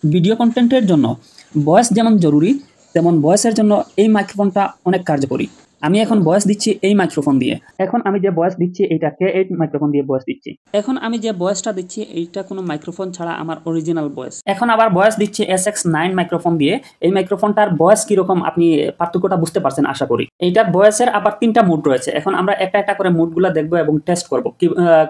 Video কন্টেন্টের জন্য voice যেমন জরুরি, তেমন ভয়েসের জন্য এই মাইক্রোফোনটা অনেক কার্যকরী। আমি এখন ভয়েস দিচ্ছি এই মাইক্রোফোন দিয়ে। এখন আমি যে ভয়েস দিচ্ছি এইটা K8 মাইক্রোফোন দিয়ে ভয়েস দিচ্ছি। এখন আমি যে ভয়েসটা দিচ্ছি এইটা কোনো মাইক্রোফোন ছাড়া আমার অরিজিনাল ভয়েস। এখন আবার ভয়েস দিচ্ছি SX9 মাইক্রোফোন দিয়ে। এই মাইক্রোফোনটার ভয়েস কিরকম আপনি পার্থক্যটা বুঝতে পারছেন আশা করি। এইটার ভয়েসের আবার 3টা মুড রয়েছে। এখন আমরা একটা একটা করে মুডগুলো দেখবো এবং টেস্ট করব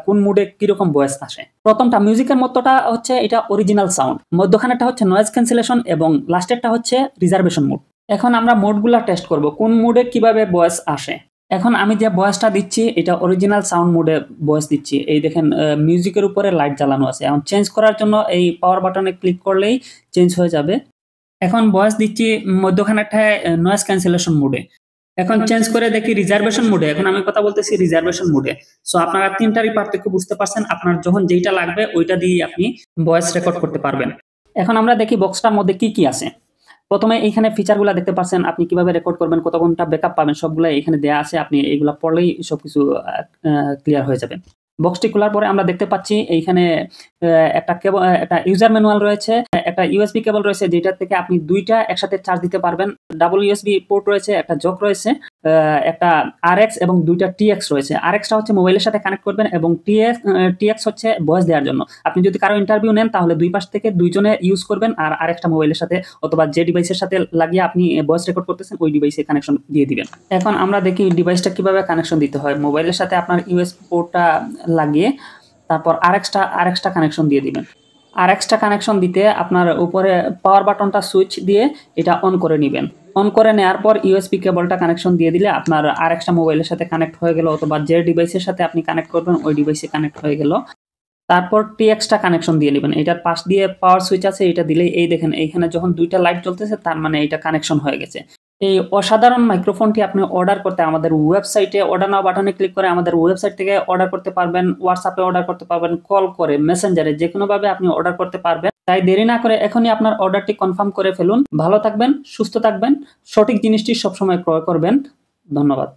কোন মুডে কিরকম ভয়েস আসে। প্রথমটা মিউজিকের মতোটা হচ্ছে এটা অরিজিনাল সাউন্ড, মধ্যখানেরটা হচ্ছে নয়েজ ক্যান্সেলেশন এবং লাস্টেরটা হচ্ছে রিজার্ভেশন মুড। এখন আমরা মোডগুলা টেস্ট করব কোন মুডে কিভাবে ভয়েস আসে। এখন আমি যে ভয়েসটা দিচ্ছি এটা অরিজিনাল সাউন্ড মোডে ভয়েস দিচ্ছি। এই দেখেন মিউজিকের উপরে লাইট জ্বালানো আছে। এখন চেঞ্জ করার জন্য এই পাওয়ার বাটনে ক্লিক করলেই চেঞ্জ হয়ে যাবে। এখন ভয়েস দিচ্ছি মধ্যখানেরটায় নয়েজ ক্যান্সেলেশন মোডে। এখন চেঞ্জ করে দেখি রিজার্ভেশন মোডে। এখন আমি কথা বলতেছি রিজার্ভেশন মোডে। সো আপনারা তিনটারই পার্থক্য বুঝতে পারছেন। আপনার যখন যেইটা লাগবে ওইটা দিয়ে আপনি ভয়েস রেকর্ড করতে পারবেন। এখন আমরা দেখি বক্সটার মধ্যে কি কি আছে। প্রথমে এইখানে ফিচারগুলো দেখতে পাচ্ছেন, আপনি কিভাবে রেকর্ড করবেন, কত ঘন্টা ব্যাকআপ পাবেন, সবগুলো এখানে দেয়া আছে। আপনি এইগুলা পড়লেই সবকিছু ক্লিয়ার হয়ে যাবে। বক্সটি খোলার পরে আমরা দেখতে পাচ্ছি এইখানে একটা কেবল, একটা ইউজার ম্যানুয়াল রয়েছে, একটা ইউএসবি কেবল রয়েছে যেটা থেকে আপনি দুইটা একসাথে চার্জ দিতে পারবেন। ডাবল ইউএসবি পোর্ট রয়েছে, একটা জক রয়েছে, একটা আরএক্স এবং দুইটা টিএক্স রয়েছে। আরএক্সটা হচ্ছে মোবাইলের সাথে কানেক্ট করবেন এবং টিএক্স হচ্ছে ভয়েস দেওয়ার জন্য। আপনি যদি কারো ইন্টারভিউ নেন তাহলে দুই পাশ থেকে দুইজনে ইউজ করবেন, আর আরেকটা মোবাইলের সাথে অথবা যে ডিভাইসের সাথে লাগিয়ে আপনি ভয়েস রেকর্ড করতেছেন ওই ডিভাইসে কানেকশন দিয়ে দিবেন। এখন আমরা দেখি ডিভাইসটা কিভাবে কানেকশন দিতে হয়। মোবাইলের সাথে আপনার ইউএসবি পোর্টটা লাগিয়ে তারপর আরএক্সটা কানেকশন দিয়ে দিবেন। আরএক্সটা কানেকশন দিতে আপনার উপরে পাওয়ার বাটনটা সুইচ দিয়ে এটা অন করে নেবেন। অন করে নেওয়ার পর ইউএসবি কেবলটা কানেকশন দিয়ে দিলে আপনার আরেকটা মোবাইলের সাথে কানেক্ট হয়ে গেল, অথবা যে ডিভাইসের সাথে আপনি কানেক্ট করবেন ওই ডিভাইসে কানেক্ট হয়ে গেল। তারপর টিএক্সটা কানেকশন দিয়ে নেবেন। এটার পাশ দিয়ে পাওয়ার সুইচ আছে, এটা দিলেই এই দেখেন এইখানে যখন দুইটা লাইট জ্বলতেছে তার মানে এটা কানেকশন হয়ে গেছে। এই অসাধারণ মাইক্রোফোনটি আপনি অর্ডার করতে আমাদের ওয়েবসাইটে অর্ডার নাও বাটনে ক্লিক করে আমাদের ওয়েবসাইট থেকে অর্ডার করতে পারবেন, হোয়াটসঅ্যাপে অর্ডার করতে পারবেন, কল করে, মেসেঞ্জারে, যে কোনোভাবে আপনি অর্ডার করতে পারবেন। তাই দেরি না করে এখনই আপনার অর্ডারটি কনফার্ম করে ফেলুন। ভালো থাকবেন, সুস্থ থাকবেন, সঠিক জিনিসটি সবসময় ক্রয় করবেন। ধন্যবাদ।